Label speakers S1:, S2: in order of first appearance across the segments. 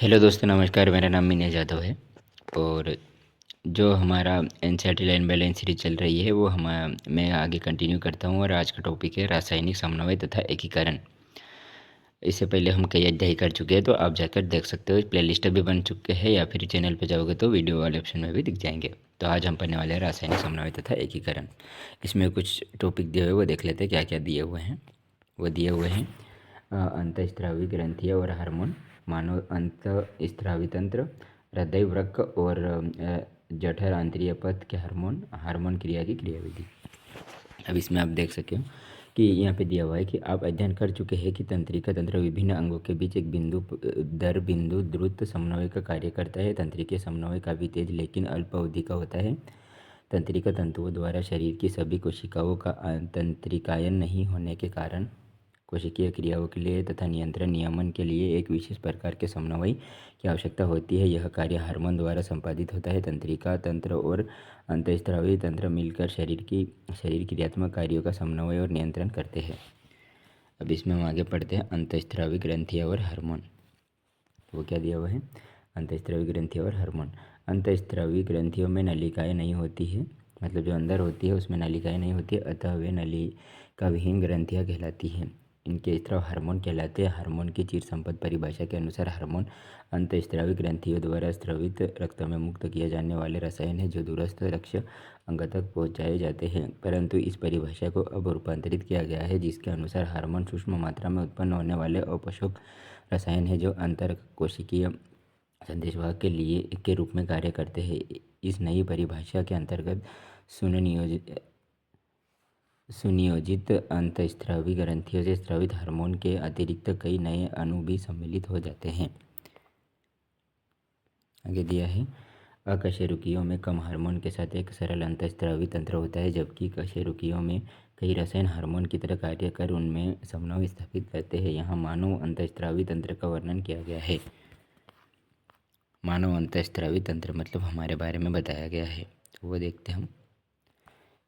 S1: Hello दोस्तों, नमस्कार। मेरा नाम मिन्ने जादव है। और जो हमारा NCERT line by line series चल रही है वो मैं आगे कंटिन्यू करता हूँ। और आज का टॉपिक है रासायनिक समन्वय तथा एकीकरण। इससे पहले हम कई अध्याय कर चुके हैं, तो आप जाकर देख सकते हो। प्लेलिस्ट भी बन चुके हैं, या फिर चैनल पर जाओगे तो वीडियो वाले ऑप्शन में भी दिख जाएंगे। तो आज हम पढ़ने वाले हैं रासायनिक समन्वय तथा एकीकरण। इसमें कुछ टॉपिक दिए हुए वो देख लेते हैं क्या क्या दिए हुए हैं। वो दिए हुए हैं अंतःस्रावी ग्रंथियाँ और हार्मोन, मानव अंतःस्रावी तंत्र, हृदय वृक्क और जठर आंतरीय पथ के हार्मोन, हार्मोन क्रिया की क्रियाविधि। अब इसमें आप देख सके हो कि यहाँ पे दिया हुआ है कि आप अध्ययन कर चुके हैं कि तंत्रिका तंत्र विभिन्न अंगों के बीच एक बिंदु दर बिंदु द्रुत समन्वय का कार्य करता है। तंत्रिकीय समन्वय काफ़ी तेज लेकिन अल्प अवधि का होता है। तंत्रिका तंतुओं द्वारा शरीर की सभी कोशिकाओं का तंत्रिकायन नहीं होने के कारण कोशिकीय क्रियाओं के लिए तथा नियंत्रण नियमन के लिए एक विशेष प्रकार के समन्वय की आवश्यकता होती है। यह कार्य हार्मोन द्वारा संपादित होता है। तंत्रिका तंत्र और अंतःस्रावी तंत्र मिलकर शरीर क्रियात्मक कार्यों का समन्वय और नियंत्रण करते हैं। अब इसमें हम आगे पढ़ते हैं अंतःस्रावी ग्रंथियाँ और हार्मोन। वो क्या दिया हुआ है? अंतःस्रावी ग्रंथियाँ और हार्मोन। अंतःस्रावी ग्रंथियों में नलिकाएँ नहीं होती है, मतलब जो अंदर होती है उसमें नलिकाएँ नहीं होती है, अतः वे नलिका विहीन ग्रंथियाँ कहलाती हैं। इनके स्राव हार्मोन कहलाते हैं। हार्मोन की चिर संपद परिभाषा के अनुसार हार्मोन अंतःस्रावी ग्रंथियों द्वारा स्रावित रक्त में मुक्त किए जाने वाले रसायन हैं जो दूरस्थ लक्ष्य अंग तक पहुँचाए जाते हैं। परंतु इस परिभाषा को अब रूपांतरित किया गया है, जिसके अनुसार हार्मोन सूक्ष्म मात्रा में उत्पन्न होने वाले अपोषक रसायन है जो अंतर कोशिकीय संदेशवाहक के रूप में कार्य करते हैं। इस नई परिभाषा के अंतर्गत सुनियोजित अंतःस्रावी ग्रंथियों से स्रावित हार्मोन के अतिरिक्त कई नए अणु भी सम्मिलित हो जाते हैं। आगे दिया है अकशेरुकियों में कम हार्मोन के साथ एक सरल अंतःस्रावी तंत्र होता है, जबकि कशेरुकियों में कई रसायन हार्मोन की तरह कार्य कर उनमें समन्वय स्थापित करते हैं। यहाँ मानव अंतःस्रावी तंत्र का वर्णन किया गया है। मानव अंतःस्रावी तंत्र मतलब हमारे बारे में बताया गया है, तो वो देखते हैं हम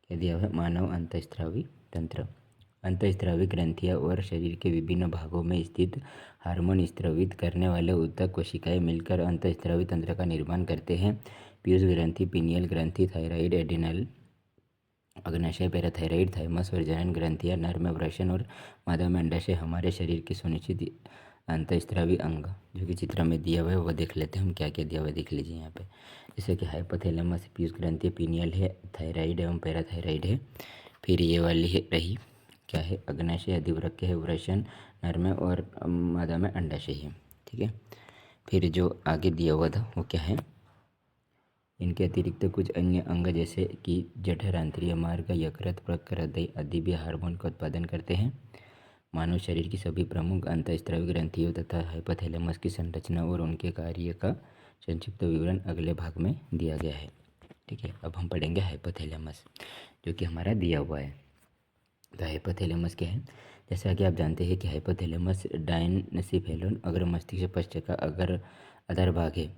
S1: क्या दिया हुआ है। मानव अंतःस्रावी तंत्र। अंतःस्रावी ग्रंथियाँ और शरीर के विभिन्न भागों में स्थित हार्मोन स्रावित करने वाले ऊतक कोशिकाएं मिलकर अंतःस्रावी तंत्र का निर्माण करते हैं। पीयूष ग्रंथि, पीनियल ग्रंथि, थायराइड, एड्रिनल, अग्नाशय, पैराथायराइड, थाइमस और जनन ग्रंथियाँ, नर में वृषण और मादा में अंडाशय हमारे शरीर के सुनिश्चित अंतःस्रावी अंग जो कि चित्र में दिया हुआ है वो देख लेते हैं हम क्या क्या दिया हुआ है। देख लीजिए यहाँ पे, जैसे कि हाइपोथैलेमस, पीयूष ग्रंथि, पीनियल है, थायराइड एवं पैराथायराइड है। फिर ये वाली है रही क्या है, अग्नाशय, अधिवृक्क है, वृषण नर में और मादा में अंडाशय है। ठीक है। फिर जो आगे दिया हुआ था वो क्या है, इनके अतिरिक्त कुछ अन्य अंग जैसे कि जठर, आंतरीय मार्ग, यकृत, वृक्क, हृदय आदि भी हार्मोन का उत्पादन करते हैं। मानव शरीर की सभी प्रमुख अंतःस्रावी ग्रंथियों तथा हाइपोथैलेमस की संरचना और उनके कार्य का संक्षिप्त विवरण अगले भाग में दिया गया है। ठीक है। अब हम पढ़ेंगे हाइपोथैलेमस, जो कि हमारा दिया हुआ है। तो हाइपोथैलेमस क्या है? जैसा कि आप जानते हैं कि हाइपोथैलेमस डायनसिफेलोन अग्र मस्तिष्क पश्च का अगर आधार भाग है।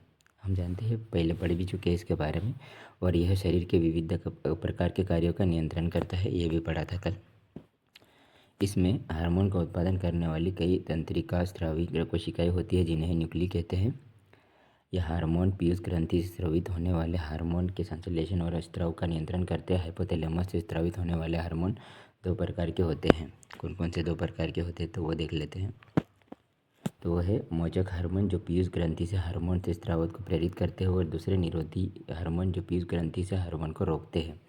S1: हम जानते हैं, पहले पढ़ भी चुके हैं इसके बारे में। और यह शरीर के विविध प्रकार के कार्यों का नियंत्रण करता है, ये भी पढ़ा था कल। इसमें हार्मोन का उत्पादन करने वाली कई तंत्रिका स्रावी कोशिकाएं होती है जिन्हें न्यूक्ली कहते हैं। यह हार्मोन पीयूष ग्रंथि से स्रावित होने वाले हार्मोन के संश्लेषण और स्राव का नियंत्रण करते हैं। हाइपोथैलेमस से स्रावित होने वाले हार्मोन दो प्रकार के होते हैं। कौन कौन से दो प्रकार के होते हैं तो वो देख लेते हैं। तो वो है मोचक हार्मोन जो पीयूष ग्रंथि से हार्मोन से स्राव को प्रेरित करते हैं, और दूसरे निरोधी हार्मोन जो पीयूष ग्रंथि से हार्मोन को रोकते हैं।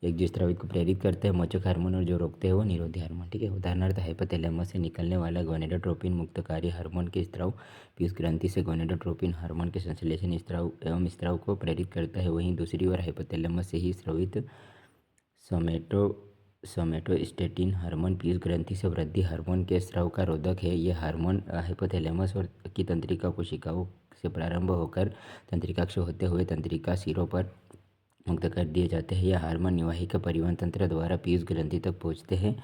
S1: एक जो स्रावित को प्रेरित करते हैं मोचक हार्मोन, और जो रोकते हैं वो निरोधी हार्मोन। ठीक है। उदाहरणार्थ हाइपोथैलेमस से निकलने वाला गोनेडोट्रोपिन मुक्तकारी हार्मोन के स्राव पीयूष ग्रंथि से गोनेडोट्रोपिन हार्मोन के संश्लेषण स्राव एवं स्राव को प्रेरित करता है। वहीं दूसरी ओर हाइपोथैलेमस से ही स्रावित सोमेटोस्टेटिन हार्मोन पीयूष ग्रंथि से वृद्धि हार्मोन के स्राव का रोधक है। यह हार्मोन हाइपोथैलेमस और की तंत्रिका कोशिकाओं से प्रारंभ होकर तंत्रिकाक्ष होते हुए तंत्रिका सिरों पर मुक्त कर दिए जाते हैं। यह हार्मोन निवाहिक परिवहन तंत्र द्वारा पीयूष ग्रंथि तक पहुंचते हैं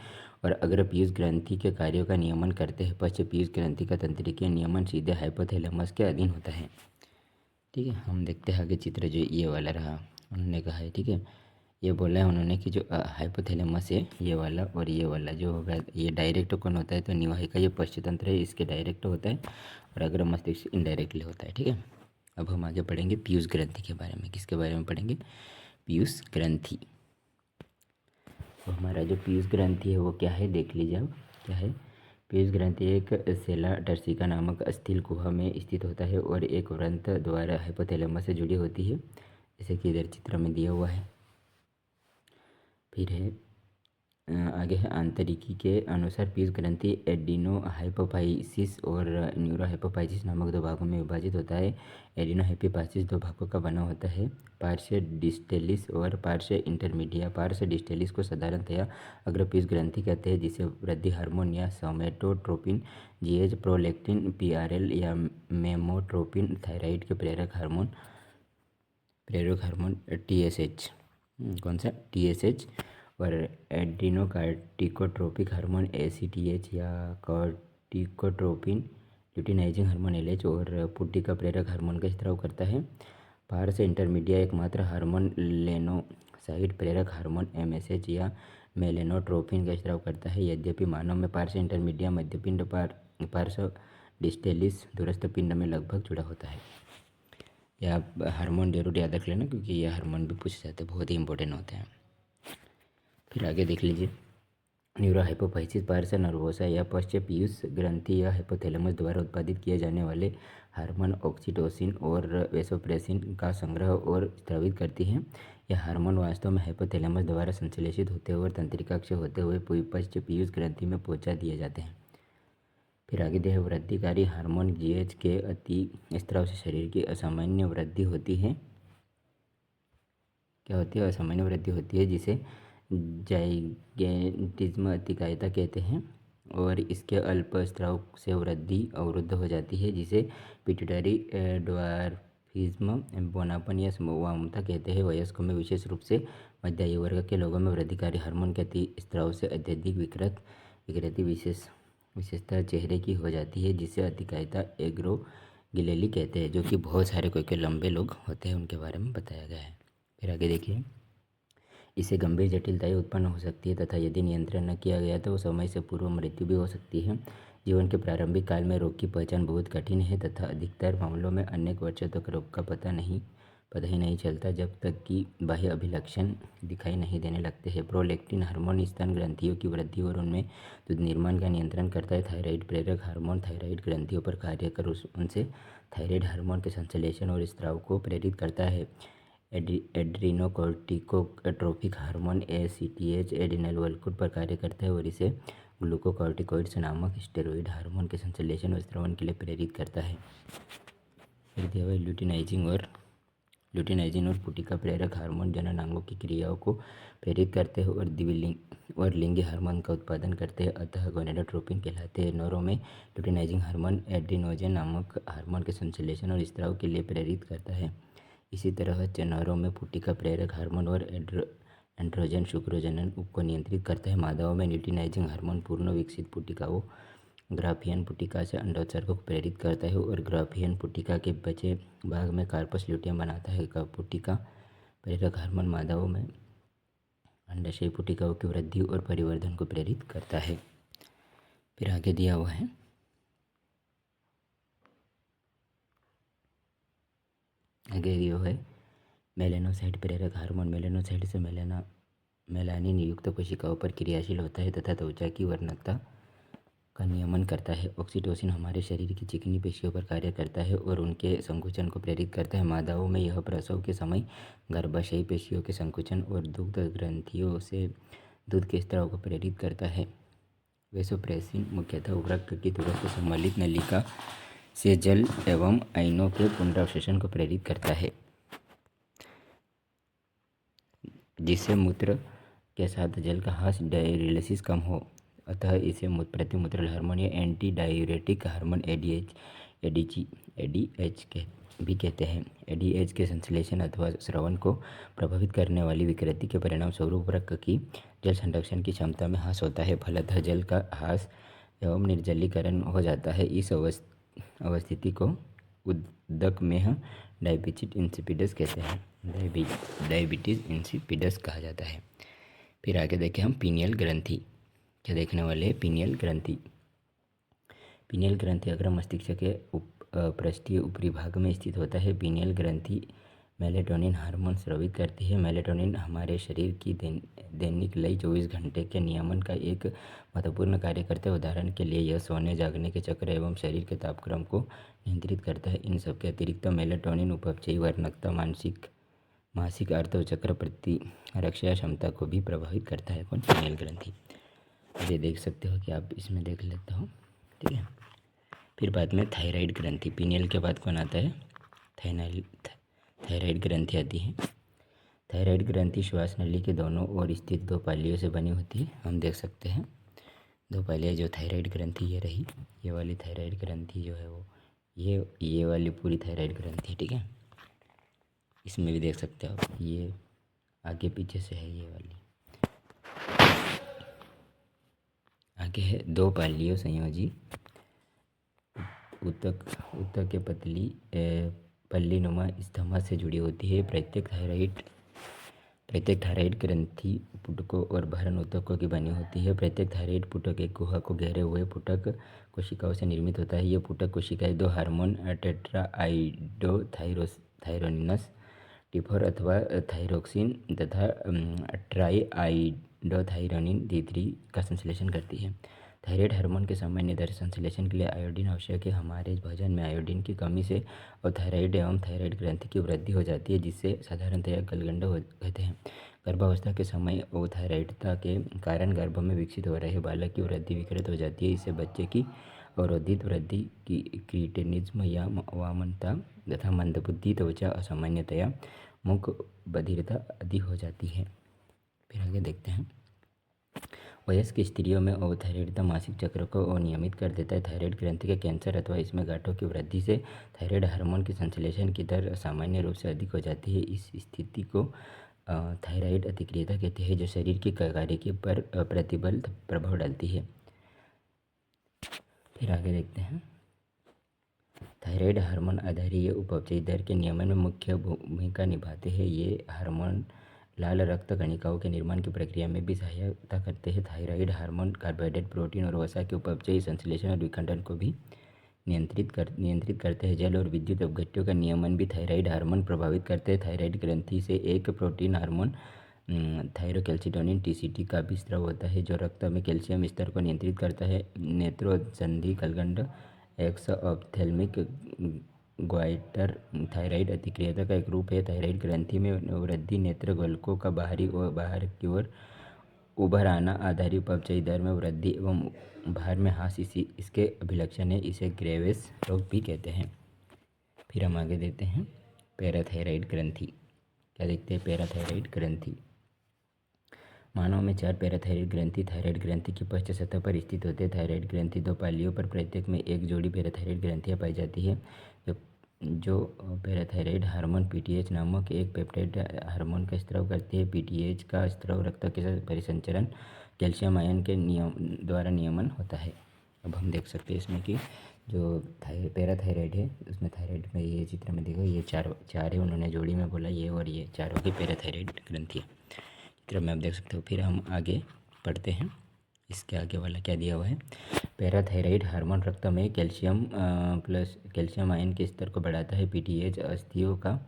S1: और अग्र पीयूष ग्रंथि के कार्यों का नियमन करते हैं। पश्च पीयूष ग्रंथि का तंत्रिकीय नियमन सीधे हाइपोथैलेमस के अधीन होता है। ठीक है। हम देखते हैं आगे चित्र जो ये वाला रहा, उन्होंने कहा है। ठीक है। ये बोला है उन्होंने कि जो हाइपोथैलेमस है ये वाला और ये वाला जो होगा ये डायरेक्ट कौन होता है, तो निवाहिका ये पश्चतंत्र है इसके डायरेक्ट होता है और अग्र मस्तिष्क इनडायरेक्टली होता है। ठीक है, अब हम आगे पढ़ेंगे पीयूष ग्रंथि के बारे में। किसके बारे में पढ़ेंगे? पीयूष ग्रंथि। तो हमारा जो पीयूष ग्रंथि है वो क्या है, देख लीजिए अब क्या है। पीयूष ग्रंथि एक सेला टर्सिका नामक अस्थिल गुहा में स्थित होता है और एक व्रंत द्वारा हाइपोथैलेमस से जुड़ी होती है, जैसे कि इधर चित्र में दिया हुआ है। फिर है आगे है आंतरिकी के अनुसार पीयूष ग्रंथि एडिनो हाइपोफाइसिस और न्यूरो हाइपोफाइसिस नामक दो भागों में विभाजित होता है। एडिनो हाइपोफाइसिस दो भागों का बना होता है, पार्श डिस्टेलिस और पार्श इंटरमीडिया। पार्श डिस्टेलिस को साधारणतया अग्रपीयूष ग्रंथि कहते हैं, जिसे वृद्धि हार्मोन या सोमेटोट्रोपिन, जीएच, प्रोलैक्टिन, पीआरएल या मेमोट्रोपिन, थायराइड के प्रेरक हार्मोन टीएसएच, कौन सा टीएसएच, और एड्रीनोकार्टिकोट्रोपिक हार्मोन एसीटीएच या कॉर्टिकोट्रोपिन, ल्यूटिनाइजिंग हार्मोन एलएच और पुट्टिका प्रेरक हार्मोन का स्त्राव करता है। पार्श इंटरमीडिया एकमात्र हार्मोन लेनोसाइड प्रेरक हार्मोन एमएसएच या मेलेनोट्रोपिन का स्त्राव करता है। यद्यपि मानव में पार्श इंटरमीडिया मध्यपिंड पार्श डिस्टेलिस दूरस्थ पिंड में लगभग जुड़ा होता है। या हार्मोन जरूर याद रख लेना क्योंकि ये हार्मोन भी पूछे जाते हैं, बहुत ही इंपॉर्टेंट होते हैं। फिर आगे देख लीजिए न्यूरो हाइपोफाइसिस पार्श नर्वोसा या पश्च पीयूष ग्रंथि या हाइपोथैलेमस द्वारा उत्पादित किए जाने वाले हार्मोन ऑक्सीटोसिन और वेसोप्रेसिन का संग्रह और स्रावित करती है। यह हार्मोन वास्तव में हाइपोथैलेमस द्वारा संश्लेषित होते हुए और तंत्रिका से होते हुए पश्च पीयूष ग्रंथि में पहुंचा दिए जाते हैं। फिर आगे देह वृद्धिकारी हार्मोन जीएच के अति स्राव से शरीर की असामान्य वृद्धि होती है। क्या होती है? असामान्य वृद्धि होती है, जिसे जाइगेंटिज्म अतिकायता कहते हैं, और इसके अल्प स्राव से वृद्धि अवरुद्ध हो जाती है, जिसे पिट्यूटरी ड्वार्फिज्म, बोनापन या वामता कहते हैं। वयस्कों में विशेष रूप से मध्य आयु वर्ग के लोगों में वृद्धिकारी हार्मोन के अति स्राव से अत्यधिक विकृति विशेषता चेहरे की हो जाती है, जिसे अतिकायता एग्रोगिलेली कहते हैं, जो कि बहुत सारे कोई लंबे लोग होते हैं उनके बारे में बताया गया है। फिर आगे देखिए इससे गंभीर जटिलताएं उत्पन्न हो सकती है तथा यदि नियंत्रण न किया गया तो समय से पूर्व मृत्यु भी हो सकती है। जीवन के प्रारंभिक काल में रोग की पहचान बहुत कठिन है तथा अधिकतर मामलों में अनेक वर्षों तक रोग का पता ही नहीं चलता, जब तक कि बाह्य अभिलक्षण दिखाई नहीं देने लगते हैं। प्रोलैक्टिन हार्मोन स्तन ग्रंथियों की वृद्धि और उनमें दूध निर्माण का नियंत्रण करता है। थायराइड प्रेरक हार्मोन थायराइड ग्रंथियों पर कार्य कर उनसे थायराइड हार्मोन के संश्लेषण और स्राव को प्रेरित करता है। एड्रीनोकोर्टिकोट्रोपिक हार्मोन एसीटीएच एड्रिनल वल्कुट पर कार्य करता है और इसे ग्लूकोकॉर्टिकॉइड्स नामक स्टेरॉइड हार्मोन के संश्लेषण और स्रावन के लिए प्रेरित करता है। फिर दिया हुआ ल्यूटिनाइजिन और पुटिका प्रेरक हार्मोन जननांगों की क्रियाओं को प्रेरित करते हैं और लिंगी हार्मोन का उत्पादन करते हैं, अतः गोनेडोट्रोपिन कहलाते हैं। नरों में ल्यूटिनाइजिंग हार्मोन एड्रिनोजेन नामक हार्मोन के संश्लेषण और स्राव के लिए प्रेरित करता है। इसी तरह चनरों में पुटिका प्रेरक हार्मोन और एंड्रोजन शुक्रोजनन को नियंत्रित करता है। मादाओं में ल्यूटिनाइजिंग हार्मोन पूर्ण विकसित पुटिकाओं ग्राफियन पुटिका से अंडोत्सर्ग को प्रेरित करता है और ग्राफियन पुटिका के बचे भाग में कार्पस ल्यूटियम बनाता है। पुटिका प्रेरक हार्मोन मादाओं में अंडाशय पुटिकाओं की वृद्धि और परिवर्धन को प्रेरित करता है। फिर आगे दिया हुआ है मेलेनोसाइट प्रेरक हार्मोन मेलेनोसाइट से मेलानिन युक्त कोशिकाओं पर क्रियाशील होता है तथा त्वचा की वर्णकता का नियमन करता है। ऑक्सीटोसिन हमारे शरीर की चिकनी पेशियों पर कार्य करता है और उनके संकुचन को प्रेरित करता है। मादाओं में यह प्रसव के समय गर्भाशयी पेशियों के संकुचन और दुग्ध ग्रंथियों से दूध के स्राव को प्रेरित करता है। वेसोप्रेसिन मुख्यतः वृक्क की दूरस्थ सम्मिलित नलिका से जल एवं आयनों के पुनरावशोषण को प्रेरित करता है, जिससे मूत्र के साथ जल का ह्रास डायलिसिस कम हो, अतः इसे प्रतिमूत्रल हार्मोन या एंटी डायूरेटिक हार्मोन एडीएच भी कहते हैं। एडीएच के संश्लेषण अथवा स्रवण को प्रभावित करने वाली विकृति के परिणाम स्वरूप वृक्क की जल संरक्षण की क्षमता में ह्रास होता है, फलतः जल का ह्रास एवं निर्जलीकरण हो जाता है। इस अवस्थिति को उदक में डायबिटीज इंसिपिडस कहते हैं, डायबिटीज इंसिपिडस कहा जाता है। फिर आगे देखें हम पीनियल ग्रंथि। क्या देखने वाले हैं? पीनियल ग्रंथि। पीनियल ग्रंथि अग्र मस्तिष्क के पृष्ठीय ऊपरी भाग में स्थित होता है। पीनियल ग्रंथि मेलेटोनिन हार्मोन स्रावित करती है। मेलेटोनिन हमारे शरीर की दैनिक लय 24 घंटे के नियमन का एक महत्वपूर्ण कार्य करता है। उदाहरण के लिए यह सोने जागने के चक्र एवं शरीर के तापक्रम को नियंत्रित करता है। इन सबके अतिरिक्त मेलेटोनिन उपचयी वर्णकता, मासिक आर्तव चक्र, प्रतिरक्षा क्षमता को भी प्रभावित करता है। कौन? पीनियल ग्रंथि। ये देख सकते हो कि आप इसमें देख लेते हो, ठीक है। फिर बाद में थायराइड ग्रंथि। पीनियल के बाद कौन आता है? थायराइड ग्रंथि आती है। थायराइड ग्रंथि श्वास नली के दोनों ओर स्थित 2 पालियों से बनी होती है। हम देख सकते हैं 2 पालियाँ जो थायराइड ग्रंथि ये रही, ये वाली थायराइड ग्रंथि जो है वो ये वाली पूरी थायराइड ग्रंथि, ठीक है। इसमें भी देख सकते हो आप, ये आगे पीछे से है ये वाली। आगे है 2 पालियों संयोजी ऊतक के पतली पल्लीनुमा स्तंभा से जुड़ी होती है। प्रत्येक थायराइड ग्रंथि पुटकों और भरण ऊतकों की बनी होती है। प्रत्येक थायराइड पुटक एक गुहा को घेरे हुए पुटक कोशिकाओं से निर्मित होता है। ये पुटक कोशिकाएं 2 हार्मोन टेट्राआइडोथायरोनिनस T4 अथवा थायरोक्सिन तथा ट्राईआइडोथायरोनिन D3 का संश्लेषण करती है। थायराइड हार्मोन के सामान्य दर संश्लेषण के लिए आयोडीन आवश्यक है। हमारे भोजन में आयोडीन की कमी से अवथायराइड एवं थायराइड ग्रंथि की वृद्धि हो जाती है, जिससे साधारणतया गलगंड कहते हैं। गर्भावस्था के समय अवथायराइडता के कारण गर्भ में विकसित हो रहे बालक की वृद्धि विकृत हो जाती है। इससे बच्चे की अवरोधित वृद्धि की क्रीटेनिज्म या वामनता तथा मंदबुद्धि, त्वचा असामान्यतया, मुख बधिरता आदि हो जाती है। फिर आगे देखते हैं। वयस्क स्त्रियों में अवथायराइडता मासिक चक्र को अनियमित कर देता है। थायराइड ग्रंथि के कैंसर अथवा इसमें गांठों की वृद्धि से थायराइड हार्मोन की संश्लेषण की दर सामान्य रूप से अधिक हो जाती है। इस स्थिति को थायराइड अतिक्रियता कहते हैं, जो शरीर की कार्यकी पर प्रतिबल प्रभाव डालती है। फिर आगे देखते हैं। थायराइड हार्मोन आधारीय उपचयी दर के नियमन में मुख्य भूमिका निभाते हैं। ये हार्मोन लाल रक्त कणिकाओं के निर्माण की प्रक्रिया में भी सहायता करते हैं। थायराइड हार्मोन कार्बोहाइड्रेट, प्रोटीन और वसा के उपचयी संश्लेषण और विखंडन को भी नियंत्रित करते हैं। जल और विद्युत अपघट्यों का नियमन भी थायराइड हार्मोन प्रभावित करते हैं। थायराइड ग्रंथि से एक प्रोटीन हार्मोन थायरोकैल्सिटोनिन TCT का भी स्राव होता है, जो रक्त में कैल्शियम स्तर को नियंत्रित करता है। नेत्रोत्संधि गलगंड एक्सऑप्थेल्मिक ग्वाइटर थायराइड अतिक्रियता का एक रूप है। थायराइड ग्रंथि में वृद्धि, नेत्र गोलकों का बाहर की ओर उभर आना, आधारी उपचयी दर में वृद्धि एवं भार में ह्रास इसके अभिलक्षण है। इसे ग्रेव्स रोग भी कहते हैं। फिर हम आगे देते हैं पैराथायराइड ग्रंथि। क्या देखते हैं? पैराथायराइड ग्रंथि। मानव में 4 पैराथायराइड ग्रंथि थायराइड ग्रंथि की पृष्ठ सतह पर स्थित होते हैं। थायराइड ग्रंथि 2 पालियों पर प्रत्येक में एक जोड़ी पैराथायराइड ग्रंथियां पाई जाती है, जो पैराथायराइड हार्मोन PTH नामक एक पेप्टाइड हार्मोन का स्राव करती है। PTH का स्राव रक्त के परिसंचरण कैल्शियम आयन के द्वारा नियमन होता है। अब हम देख सकते हैं इसमें कि जो पैराथायराइड है उसमें थायराइड में ये चित्र में देखो, ये चार है, उन्होंने जोड़ी में बोला ये, और ये चारों की पैराथायराइड ग्रंथि चित्र में आप देख सकते हो। फिर हम आगे पढ़ते हैं। इसके आगे वाला क्या दिया हुआ है? पैराथायराइड हार्मोन रक्त में कैल्शियम आयन के स्तर को बढ़ाता है। PTH अस्थियों का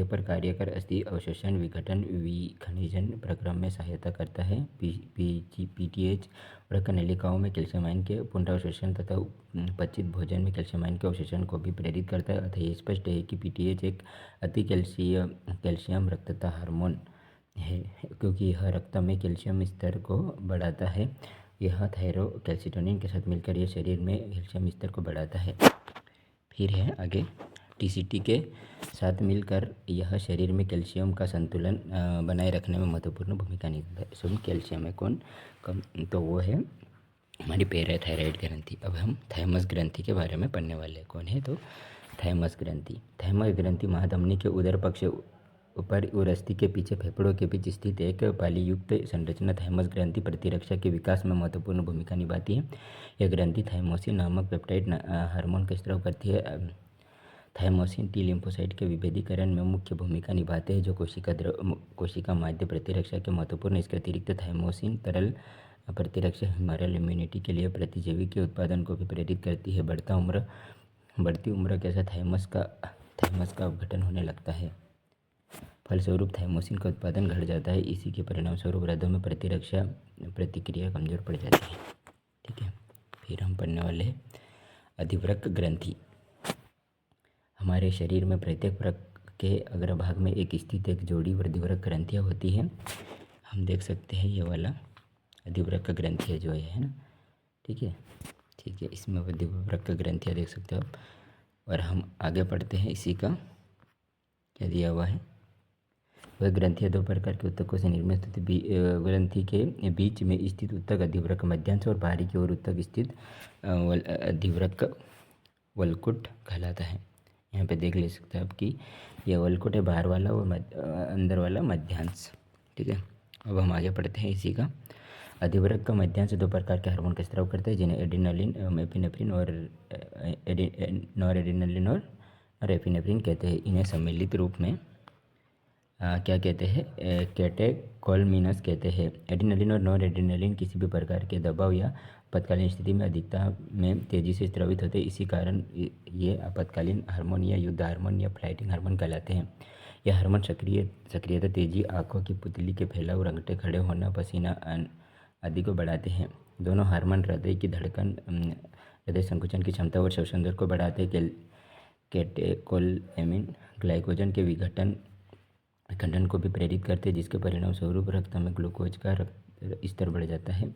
S1: पर कार्य कर अस्थि अवशोषण, विघटन, विखंडन प्रक्रिया में सहायता करता है। PTH रक्त नलिकाओं में कैल्शियम आयन के पुनरावशोषण तथा पचित भोजन में कैल्शियम आयन के अवशोषण को भी प्रेरित करता है। अतः ये स्पष्ट है कि PTH एक अति कैल्शियम रक्तता हार्मोन है, क्योंकि यह रक्त में कैल्शियम स्तर को बढ़ाता है। यह थायरोकैल्सिटोनिन के साथ मिलकर यह शरीर में कैल्शियम स्तर को बढ़ाता है। फिर है आगे TCT के साथ मिलकर यह शरीर में कैल्शियम का संतुलन बनाए रखने में महत्वपूर्ण भूमिका निभाता है। सुन कैल्शियम है कौन कम, तो वो है हमारी पैराथायराइड ग्रंथि। अब हम थाइमस ग्रंथि के बारे में पढ़ने वाले हैं। कौन है? तो थाइमस ग्रंथि। थाइमस ग्रंथि महाधमनी के उदर पक्ष ऊपर उरस्ती के पीछे फेफड़ों के बीच स्थित एक पालीयुक्त संरचना थाइमस ग्रंथि प्रतिरक्षा के विकास में महत्वपूर्ण भूमिका निभाती है। यह ग्रंथि थाइमोसिन नामक पेप्टाइड हार्मोन का स्राव करती है। थाइमोसिन टी लिम्फोसाइट के विभेदीकरण में मुख्य भूमिका निभाते हैं, जो कोशिका माध्य प्रतिरक्षा के महत्वपूर्ण। इसके अतिरिक्त थाइमोसिन तरल प्रतिरक्षा ह्यूमरल इम्यूनिटी के लिए प्रतिजैविक के उत्पादन को भी प्रेरित करती है। बढ़ती उम्र के साथ थाइमस का अपघटन होने लगता है। फलस्वरूप थाइमोसिन का उत्पादन घट जाता है। इसी के परिणामस्वरूप हृदय में प्रतिरक्षा प्रतिक्रिया कमजोर पड़ जाती है। ठीक है, फिर हम पढ़ने वाले हैं अधिवृक्क ग्रंथि। हमारे शरीर में प्रत्येक वृक्क के अग्रभाग में एक स्थित एक जोड़ी अधिवृक्क ग्रंथियाँ होती हैं। हम देख सकते हैं ये वाला अधिवृक्क ग्रंथियाँ जो है ना, ठीक है, इसमें अधिवृक्क ग्रंथियाँ देख सकते हो आप। और हम आगे पढ़ते हैं, इसी का क्या दिया हुआ है। वह ग्रंथियाँ दो प्रकार के ऊतकों से निर्मित होती। ग्रंथि के बीच में स्थित ऊतक अधिवृक्क मध्यांश और बाहरी की ओर ऊतक स्थित अधिवृक्क वलकुट कहलाता है। यहाँ पे देख ले सकते हैं आप कि यह वलकुट है बाहर वाला और अंदर वाला मध्यांश। ठीक है, अब हम आगे पढ़ते हैं इसी का। अधिवृक्क का मध्यांश दो प्रकार के हार्मोन का स्राव करता है, जिन्हें एड्रेनालिन, एपिनेफ्रिन और नॉरएड्रेनालिन और एपिनेफ्रिन कहते हैं। इन्हें सम्मिलित रूप में क्या कहते हैं, कैटेकोलमिनस कहते हैं। एड्रेनालिन और नॉरएड्रेनालिन किसी भी प्रकार के दबाव या आपातकालीन स्थिति में अधिकता में तेजी से स्रावित होते हैं। इसी कारण ये आपातकालीन हार्मोन या युद्ध हार्मोन या फ्लाइटिंग हार्मोन कहलाते हैं। यह हार्मोन सक्रियता, तेजी, आँखों की पुतली के फैलाव, रंगटे खड़े होना, पसीना आदि को बढ़ाते हैं। दोनों हार्मोन हृदय की धड़कन, हृदय संकुचन की क्षमता और श्वसन दर को बढ़ाते हैं। कैटेकोलएमिन ग्लाइकोजन के विघटन को भी प्रेरित करते हैं, जिसके परिणाम स्वरूप रक्त में ग्लूकोज का स्तर बढ़ जाता है।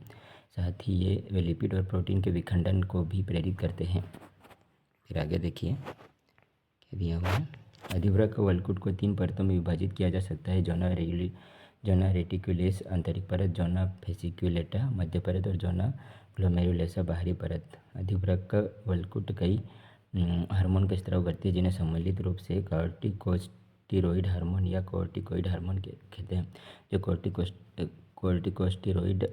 S1: साथ ही ये लिपिड और प्रोटीन के विखंडन को भी प्रेरित करते हैं। फिर आगे देखिए क्या दिया हुआ है। अधिवृक्क वलकुट को 3 परतों में विभाजित किया जा सकता है: जोना रेटिकुलेस आंतरिक परत, जोना फेसिक्युलेटा मध्य परत और जोना ग्लोमेरुलेसा बाहरी परत। अधिवृक्क वलकुट कई हार्मोन का स्राव करती है, जिन्हें सम्मिलित रूप से कॉर्टिकोस्टेरॉइड हार्मोन या कॉर्टिकोइड हार्मोन कहते हैं। जो कॉर्टिकोस्टेरॉइड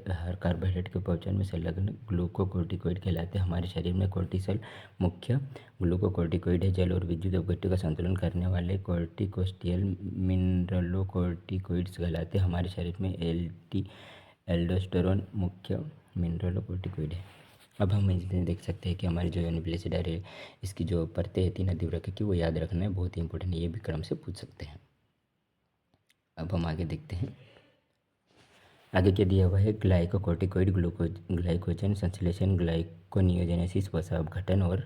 S1: कार्बोहाइड्रेट के अपचयन में संलग्न ग्लूकोकॉर्टिकोइड कहलाते हैं। हमारे शरीर में कोर्टिसोल मुख्य ग्लूकोकॉर्टिकोइड है। जल और विद्युत अपघट्य का संतुलन करने वाले कॉर्टिकोस्टेरियल मिनरलोकॉर्टिकोइड्स कहलाते हैं। हमारे शरीर में एल्डोस्टेरोन मुख्य मिनरलोकॉर्टिकोइड है। अब हम इसमें देख सकते हैं कि हमारी जो यूनिप्लेसिडा है, इसकी जो परतें हैं 3 अधिवृक्क की, वो याद रखना है, बहुत ही इंपॉर्टेंट है, ये भी क्रम से पूछ सकते हैं। अब हम आगे देखते हैं, आगे क्या दिया हुआ है। ग्लाइकोकॉर्टिकोइड ग्लाइकोजन संश्लेषण, ग्लाइकोनियोजेनेसिस, वसा अपघटन और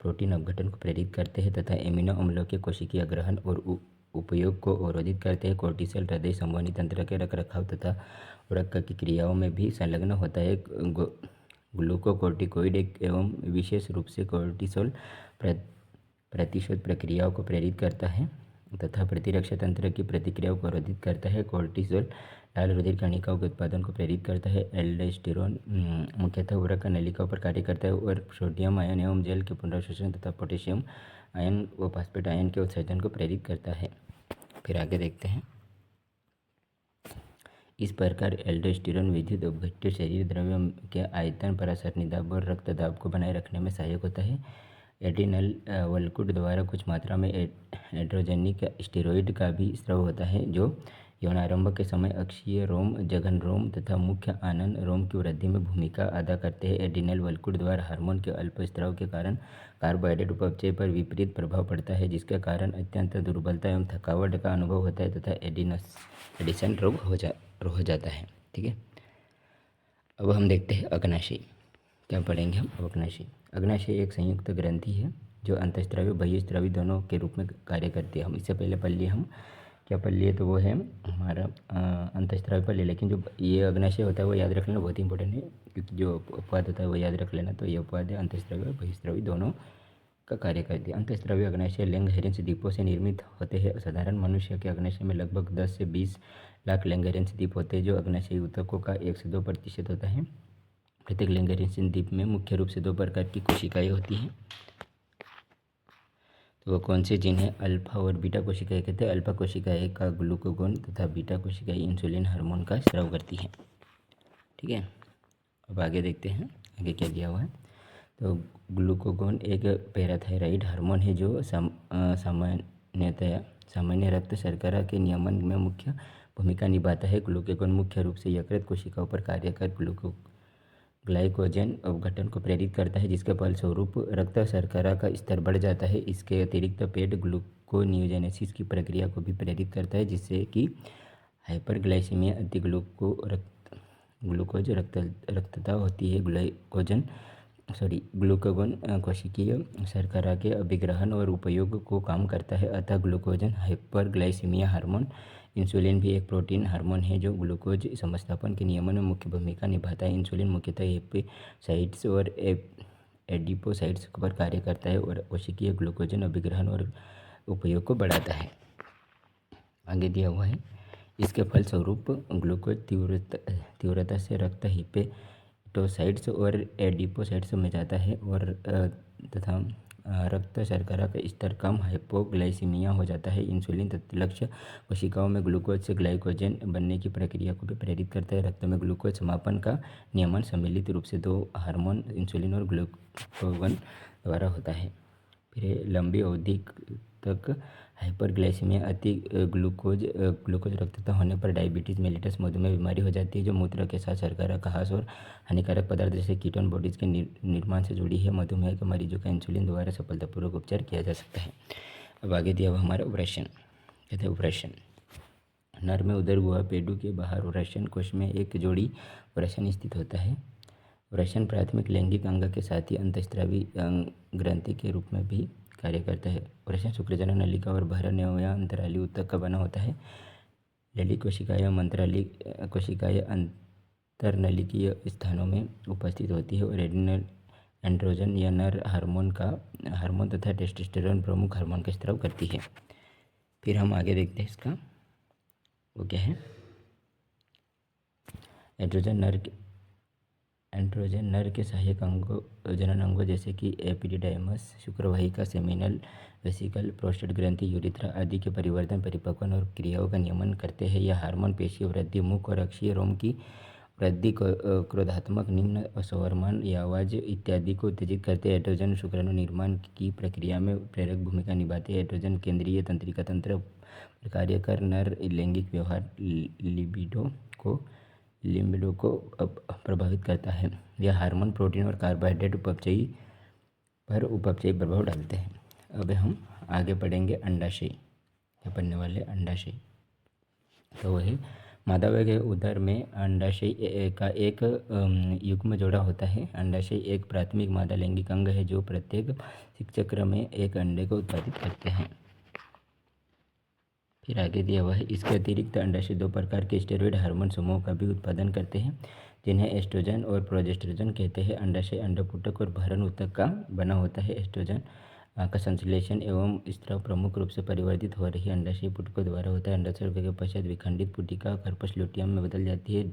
S1: प्रोटीन अपघटन को प्रेरित करते हैं तथा एमिनो अम्लों के कोशिकीय ग्रहण और उपयोग को अवरोधित करते हैं। कोर्टिसोल हृदय संवहनी तंत्र के रखरखाव तथा वृक्क की क्रियाओं में भी संलग्न होता है। ग्लूकोकॉर्टिकोइड एवं विशेष रूप से कोर्टिसोल प्रतिशोध प्रक्रियाओं को प्रेरित करता है तथा प्रतिरक्षा तंत्र की प्रतिक्रियाओं को अवरोधित करता है। कोर्टिसोल लाल रुधिर कणिकाओं के उत्पादन को प्रेरित करता है। एल्डोस्टेरोन मुख्यतः वृक्क नलिकाओं पर कार्य करता है और सोडियम आयन एवं जल के पुनर्शोषण तथा पोटेशियम आयन व फास्फेट आयन के उत्सर्जन को प्रेरित करता है। फिर आगे देखते हैं, इस प्रकार एल्डोस्टेरोन विद्युत अपघट्य शरीर द्रव्यों के आयतन, परासरणी दाब और रक्त दाब को बनाए रखने में सहायक होता है। एड्रिनल वलकुट द्वारा कुछ मात्रा में एड्रोजेनिक स्टेरॉइड का भी स्राव होता है, जो यौनारंभ के समय अक्षीय रोम, जघन रोम तथा मुख्य आनन रोम की वृद्धि में भूमिका अदा करते हैं। एड्रिनल वलकुट द्वारा हार्मोन के अल्प स्राव के कारण कार्बोहाइड्रेट उपचय पर विपरीत प्रभाव पड़ता है, जिसके कारण अत्यंत दुर्बलता एवं थकावट का अनुभव होता है तथा एडिसन रोग हो जाता है। ठीक है, अब हम देखते हैं अग्नाशय। क्या पढ़ेंगे हम? अग्नाशय। अग्नाशय एक संयुक्त ग्रंथि है जो अंतःस्रावी बहिःस्रावी दोनों के रूप में कार्य करती है। हम इससे पहले पढ़ लिए, हम क्या पढ़ लिए, तो वो है हमारा अंतःस्रावी पढ़ लिया, लेकिन जो ये अग्नाशय होता है वो याद रख लेना, बहुत ही इंपॉर्टेंट है, क्योंकि जो अपवाद होता है वो याद रख लेना। तो ये अपवाद है अंतःस्रावी और बहिःस्रावी दोनों का कार्य करती है। अंतःस्रावी अग्नाशय लैंगहेरियंस दीपों से निर्मित होते हैं। साधारण मनुष्य के अग्नाशय में लगभग 10 से 20 लाख लैंगहेरियंस दीप होते हैं, जो अग्नाशयी ऊतकों का 1 से 2% होता है। प्रत्येक लैंगहेरियंस दीप में मुख्य रूप से 2 प्रकार की कोशिकाएं होती हैं। तो वो कौन से, जिन्हें अल्फा और बीटा कोशिकाएं कहते हैं। अल्फा कोशिकाएं का ग्लूकागोन तथा बीटा कोशिकाएं इंसुलिन हार्मोन का स्राव करती हैं। ठीक है, अब आगे देखते हैं, आगे क्या दिया हुआ है। तो ग्लूकागोन एक पैराथायराइड हार्मोन है जो सामान्य रक्त शर्करा के नियमन में मुख्य भूमिका निभाता है। ग्लूकागोन मुख्य रूप से यकृत कोशिकाओं पर कार्य कर ग्लाइकोजन अवघटन को प्रेरित करता है, जिसके फलस्वरूप रक्त शर्करा का स्तर बढ़ जाता है। इसके अतिरिक्त पेट ग्लूकोनियोजेनेसिस की प्रक्रिया को भी प्रेरित करता है, जिससे कि हाइपरग्लाइसीमिया, अति ग्लूकोज रक्तता होती है। ग्लूकागोन कोशिकीय शर्करा के अभिग्रहण और उपयोग को कम करता है। अतः ग्लूकोजन हाइपरग्लाइसीमिया हार्मोन। इंसुलिन भी एक प्रोटीन हार्मोन है जो ग्लूकोज समस्थापन के नियमन में मुख्य भूमिका निभाता है। इंसुलिन मुख्यतः हेपेसाइट्स और एडिपोसाइट्स पर कार्य करता है और कोशिकीय ग्लूकोजन अभिग्रहण और उपयोग को बढ़ाता है। आगे दिया हुआ है, इसके फलस्वरूप ग्लूकोज तीव्रता से रक्त हेपेटोसाइट्स और एडिपोसाइट्स में जाता है और तथा रक्त शर्करा का स्तर कम हाइपोग्लाइसीमिया हो जाता है। इंसुलिन तत्लक्ष्य कोशिकाओं में ग्लूकोज से ग्लाइकोजन बनने की प्रक्रिया को भी प्रेरित करता है। रक्त में ग्लूकोज समापन का नियमन सम्मिलित रूप से दो हार्मोन इंसुलिन और ग्लूकागोन द्वारा होता है। फिर लंबी अवधि तक हाइपरग्लाइसीमिया, अति ग्लूकोज रक्तता होने पर डायबिटीज़ मेलिटस मधुमेह बीमारी हो जाती है, जो मूत्र के साथ शर्करा का ह्रास और हानिकारक पदार्थ जैसे कीटोन बॉडीज़ के निर्माण से जुड़ी है। मधुमेह के मरीजों का इंसुलिन द्वारा सफलतापूर्वक उपचार किया जा सकता है। अब आगे दिया हुआ हमारा ऑपरेशन, कहते हैं ऑपरेशन। नर में उदर गुहा पेडू के बाहर ऑपरेशन कोश में एक जोड़ी ऑपरेशन स्थित होता है। ऑपरेशन प्राथमिक लैंगिक अंग के साथ ही अंतःस्रावी ग्रंथि के रूप में भी कार्य करता है। ऑपरेशन शुक्रजनन नलिका और बहरन या अंतराली ऊतक का बना होता है। लैंगिक कोशिकाएं मंत्राली कोशिकाएं अंतरनलिकीय स्थानों में उपस्थित होती है और एंड्रोजन या नर हार्मोन तथा टेस्टोस्टेरोन प्रमुख हार्मोन का स्राव करती है। फिर हम आगे देखते हैं इसका, वो क्या है। एंड्रोजन नर के सहायक जनन अंगों जैसे कि एपिडिडाइमस, शुक्रवाहिका, सेमिनल वेसिकल, प्रोस्टेट ग्रंथि, यूरिथ्रा आदि के परिवर्तन, परिपक्वन और क्रियाओं का नियमन करते हैं। यह हार्मोन पेशीय वृद्धि, मुख और अक्षीय रोम की वृद्धि, क्रोधात्मक निम्न स्वरमान या आवाज़ इत्यादि को उत्तेजित करते हैं। एंड्रोजन शुक्राणु निर्माण की प्रक्रिया में प्रेरक भूमिका निभाते हैं। एंड्रोजन केंद्रीय तंत्रिका तंत्र पर कार्य कर नर लैंगिक व्यवहार लिबिडो को प्रभावित करता है। यह हार्मोन प्रोटीन और कार्बोहाइड्रेट उपचयी प्रभाव डालते हैं। अब हम आगे पढ़ेंगे अंडाशय, क्या पढ़ने वाले अंडाशय। तो वही मादा के उदर में अंडाशय का एक युग्म जोड़ा होता है। अंडाशय एक प्राथमिक मादा लैंगिक अंग है जो प्रत्येक शिक्षचक्र में एक अंडे को उत्पादित करते हैं। फिर आगे दिया हुआ है, इसके अतिरिक्त अंडाशय दो प्रकार के स्टेरॉइड हार्मोन समूह का भी उत्पादन करते हैं, जिन्हें एस्ट्रोजन और प्रोजेस्टेरोन कहते हैं। अंडाशय अंडपुटक और बहरन ऊतक का बना होता है। एस्ट्रोजन का संश्लेषण एवं स्राव प्रमुख रूप से परिवर्तित हो रही अंडाशय पुटकों द्वारा होता है। अंडाशय के पश्चात विखंडित पुटिका कार्पस ल्यूटियम में बदल जाती है,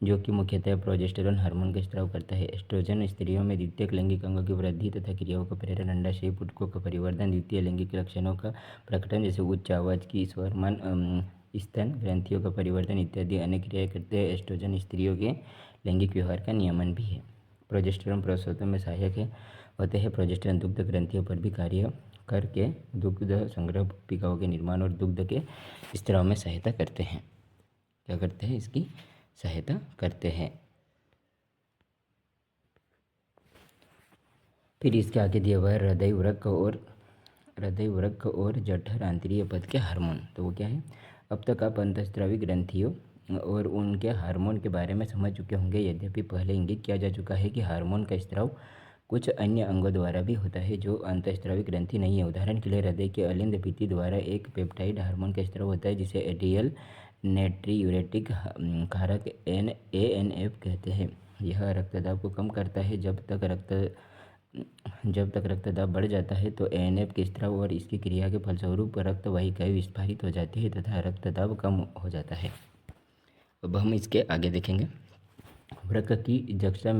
S1: जो कि मुख्यतः प्रोजेस्टेरोन हार्मोन का स्राव करता है। एस्ट्रोजन स्त्रियों में द्वितीयक लैंगिक अंगों की वृद्धि तथा क्रियाओं का प्रेरण, अंडाशय पुटकों का परिवर्तन, द्वितीय लैंगिक लक्षणों का प्रकटन जैसे उच्च आवाज़ की स्वरमान, स्तन ग्रंथियों का परिवर्तन इत्यादि अनेक क्रियाएं करते हैं। एस्ट्रोजन स्त्रियों के लैंगिक व्यवहार का नियमन भी है। प्रोजेस्टेरोन प्रसवोत्तर में सहायक होते हैं। प्रोजेस्टेरोन दुग्ध ग्रंथियों पर भी कार्य करके दुग्ध संग्रह, पुटिकाओं के निर्माण और दुग्ध के स्राव में सहायता करते हैं। क्या करते हैं? इसकी सहायता करते हैं। फिर इसके आगे दिया हुआ है हृदय वृक्क और जठर आंतरिक पद के हार्मोन। तो वो क्या है? अब तक आप अंतःस्रावी ग्रंथियों और उनके हार्मोन के बारे में समझ चुके होंगे। यद्यपि पहले इंगित किया जा चुका है कि हार्मोन का स्राव कुछ अन्य अंगों द्वारा भी होता है जो अंतःस्रावी ग्रंथि नहीं है। उदाहरण के लिए हृदय के अलिंद भित्ति द्वारा एक पेप्टाइड हार्मोन का स्राव होता है जिसे एड्रियल नेट्रियूरेटिक कारक ANF कहते हैं। यह रक्तदाब को कम करता है। जब तक रक्तदाब बढ़ जाता है तो ANF के स्राव और इसकी क्रिया के फलस्वरूप रक्त वाहिकाएं विस्फारित हो जाती है तथा रक्तदाब कम हो जाता है। अब हम इसके आगे देखेंगे। वृक्क की जक्सा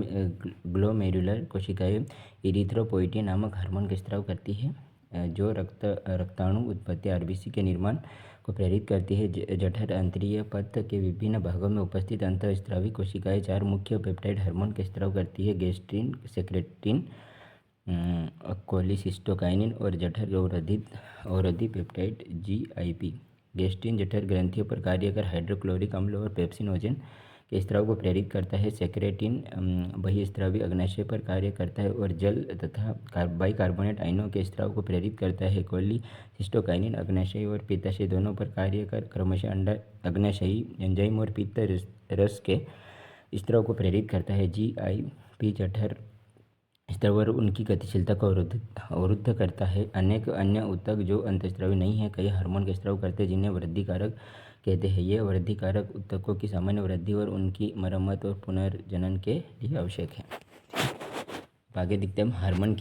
S1: ग्लोमेरुलर कोशिकाएं इरिथ्रोपोइटिन नामक हार्मोन का स्राव करती है जो रक्ताणु उत्पत्ति RBC के निर्माण को प्रेरित करती है। जठर आंतरिक पथ के विभिन्न भागों में उपस्थित अंतःस्रावी कोशिकाएं चार मुख्य पेप्टाइड हार्मोन का स्राव करती है: गेस्ट्रिन, सेक्रेटिन, कोलिसिस्टोकाइनिन और जठर अवरोधी पेप्टाइड GIP गैस्ट्रीन जठर ग्रंथियों पर कार्य कर हाइड्रोक्लोरिक अम्ल और पेप्सिनोजेन के स्त्राव को प्रेरित करता है। सेक्रेटिन बहिस्त्रावी अग्नाशय पर कार्य करता है और जल तथा बाइकार्बोनेट आयनों के स्त्राव को प्रेरित करता है। कोलिसिस्टोकाइनिन अग्नाशय और पित्ताशय दोनों पर कार्य कर क्रमशः अग्नाशयी एंजाइम और पित्त रस के स्त्राव को प्रेरित करता है। GIP जठर स्त्राव और उनकी गतिशीलता को अवरुद्ध करता है। अनेक अन्य ऊतक जो अंतःस्रावी नहीं है कई हार्मोन का स्त्राव करते हैं जिन्हें वृद्धि कारक कहते हैं। ये वृद्धि कारक ऊतकों की सामान्य वृद्धि और उनकी मरम्मत और पुनर्जनन के लिए आवश्यक है। आगे देखते हैं हम हार्मोन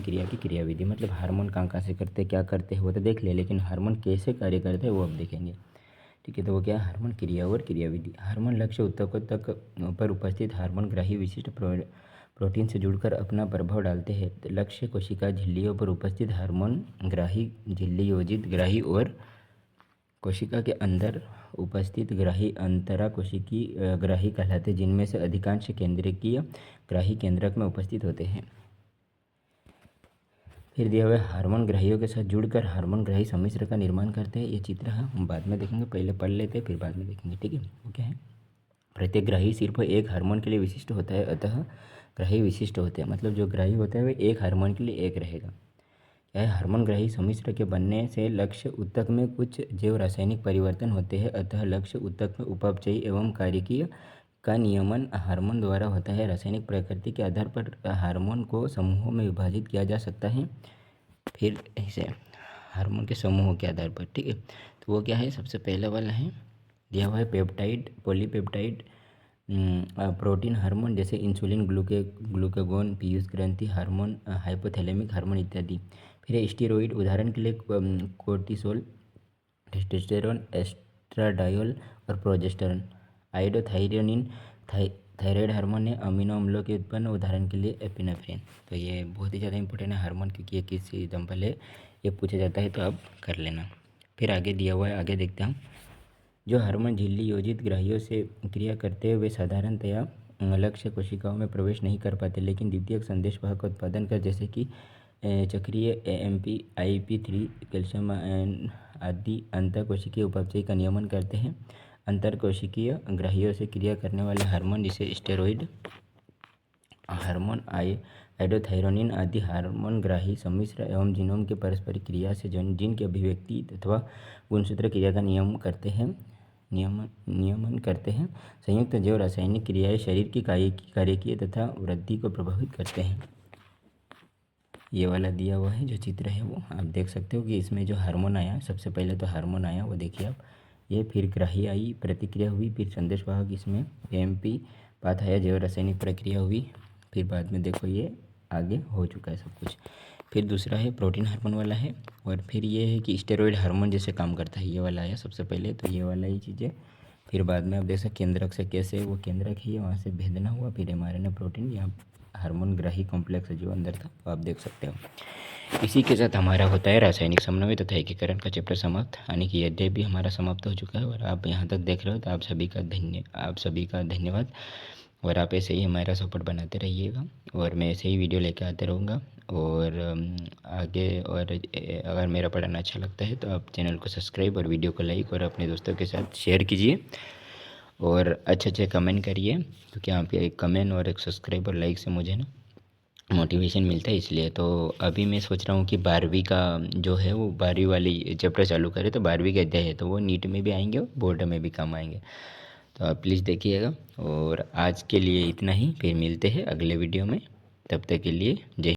S1: क्रिया की क्रियाविधि, मतलब हार्मोन कहाँ से करते हैं, क्या करते हैं वो तो देख ले, लेकिन हार्मोन कैसे कार्य करते हैं वो अब देखेंगे। ठीक है, तो वो क्या है हार्मोन क्रिया और क्रियाविधि। हार्मोन लक्ष्य ऊतकों तक पर उपस्थित हार्मोन ग्राही विशिष्ट प्रोटीन से जुड़कर अपना प्रभाव डालते हैं। लक्ष्य कोशिका झिल्लियों पर उपस्थित हार्मोन ग्राही झिल्ली योजित ग्राही और कोशिका के अंदर उपस्थित ग्राही अंतरा कोशिकी ग्राही कहलाते हैं, जिनमें से अधिकांश केंद्रकीय ग्राही केंद्रक में उपस्थित होते हैं। फिर दिया हुआ हार्मोन ग्राहियों के साथ जुड़कर हार्मोन ग्राही सम्मिश्र का निर्माण करते हैं। ये चित्र है हम बाद में देखेंगे, पहले पढ़ लेते हैं फिर बाद में देखेंगे। ठीक है, वो क्या है, प्रत्येक ग्राही सिर्फ एक हार्मोन के लिए विशिष्ट होता है, अतः ग्राही विशिष्ट होते हैं, मतलब जो ग्राही होता है वह एक हार्मोन के लिए एक रहेगा। क्या है, हार्मोन ग्राही सम्मिश्र के बनने से लक्ष्य ऊतक में कुछ जैव रासायनिक परिवर्तन होते हैं, अतः लक्ष्य ऊतक में उपापचयी एवं कार्यकीय का नियमन हार्मोन द्वारा होता है। रासायनिक प्रकृति के आधार पर हार्मोन को समूहों में विभाजित किया जा सकता है। फिर ऐसे हार्मोन के समूहों के आधार पर, ठीक है, तो वो क्या है, सबसे पहला वाला है दिया हुआ है पेप्टाइड, पॉलीपेप्टाइड प्रोटीन हार्मोन जैसे इंसुलिन, ग्लूकागोन, पीयूष ग्रंथि हार्मोन, हाइपोथैलेमिक हार्मोन इत्यादि। फिर है स्टेरॉइड, उदाहरण के लिए कोर्टिसोल, टेस्टोस्टेरोन, एस्ट्राडायोल और प्रोजेस्टेरोन। आइडोथायरोनिन थायराइड हार्मोन है। अमीनो अम्लों के उत्पन्न, उदाहरण के लिए एपिनेफ्रिन। तो ये बहुत ही ज़्यादा इंपॉर्टेंट है हार्मोन, क्योंकि ये किस एग्जाम्पल है ये पूछा जाता है, तो आप कर लेना। फिर आगे दिया हुआ है, आगे देखते हैं हम। जो हार्मोन झिल्ली योजित ग्राहियों से क्रिया करते हैं वे साधारणतया लक्ष्य कोशिकाओं में प्रवेश नहीं कर पाते, लेकिन द्वितीयक संदेशवाहक का उत्पादन कर, जैसे कि चक्रीय AMP, IP3, कैल्शियम आयन आदि अंतःकोशिकीय उपापचय का नियमन करते हैं। अंतरकोशिकीय ग्राहियों से क्रिया करने वाले हार्मोन जैसे स्टेरॉइड हार्मोन, आइडोथायरोनिन आदि हार्मोन ग्राही सम्मिश्र एवं जीनोम के पारस्परिक क्रिया से जीन की अभिव्यक्ति अथवा गुणसूत्र क्रिया का नियमन करते हैं। संयुक्त जैव रासायनिक क्रियाएं शरीर की कार्यकीय तथा वृद्धि को प्रभावित करते हैं। ये वाला दिया हुआ है जो चित्र है वो आप देख सकते हो कि इसमें जो हार्मोन आया, सबसे पहले तो हार्मोन आया वो देखिए आप, ये फिर ग्राही आई, प्रतिक्रिया हुई, फिर संदेशवाहक इसमें AMP पाथ आया, जैव रासायनिक प्रक्रिया हुई, फिर बाद में देखो ये आगे हो चुका है सब कुछ। फिर दूसरा है प्रोटीन हार्मोन वाला है, और फिर ये है कि स्टेरॉइड हार्मोन जैसे काम करता है, ये वाला आया सबसे पहले, तो ये वाला ही चीज़ें। फिर बाद में आप देख सकते केंद्रक से कैसे वो केंद्रक ही है वहाँ से भेदना हुआ, फिर mRNA प्रोटीन यहाँ हार्मोन ग्राही कॉम्प्लेक्स जो अंदर था वो आप देख सकते हो। इसी के साथ हमारा होता है रासायनिक समन्वय तथा एकीकरण का चैप्टर समाप्त, यानी कि अध्याय भी हमारा समाप्त हो चुका है। और आप यहाँ तक देख रहे हो तो आप सभी का धन्यवाद, और आप ऐसे ही हमारा सपोर्ट बनाते रहिएगा, और मैं ऐसे ही वीडियो लेकर आते रहूँगा। और आगे और अगर मेरा पढ़ाना अच्छा लगता है तो आप चैनल को सब्सक्राइब और वीडियो को लाइक और अपने दोस्तों के साथ शेयर कीजिए, और अच्छे कमेंट करिए, क्योंकि आपके एक कमेंट और एक सब्सक्राइब और लाइक से मुझे ना मोटिवेशन मिलता है। इसलिए तो अभी मैं सोच रहा हूँ कि 12वीं का जो है वो 12वीं वाली चैप्टर चालू करें, तो 12वीं के अध्याय है तो वो नीट में भी आएंगे और बोर्ड में भी काम आएंगे, तो आप प्लीज़ देखिएगा। और आज के लिए इतना ही, फिर मिलते हैं अगले वीडियो में, तब तक के लिए जय।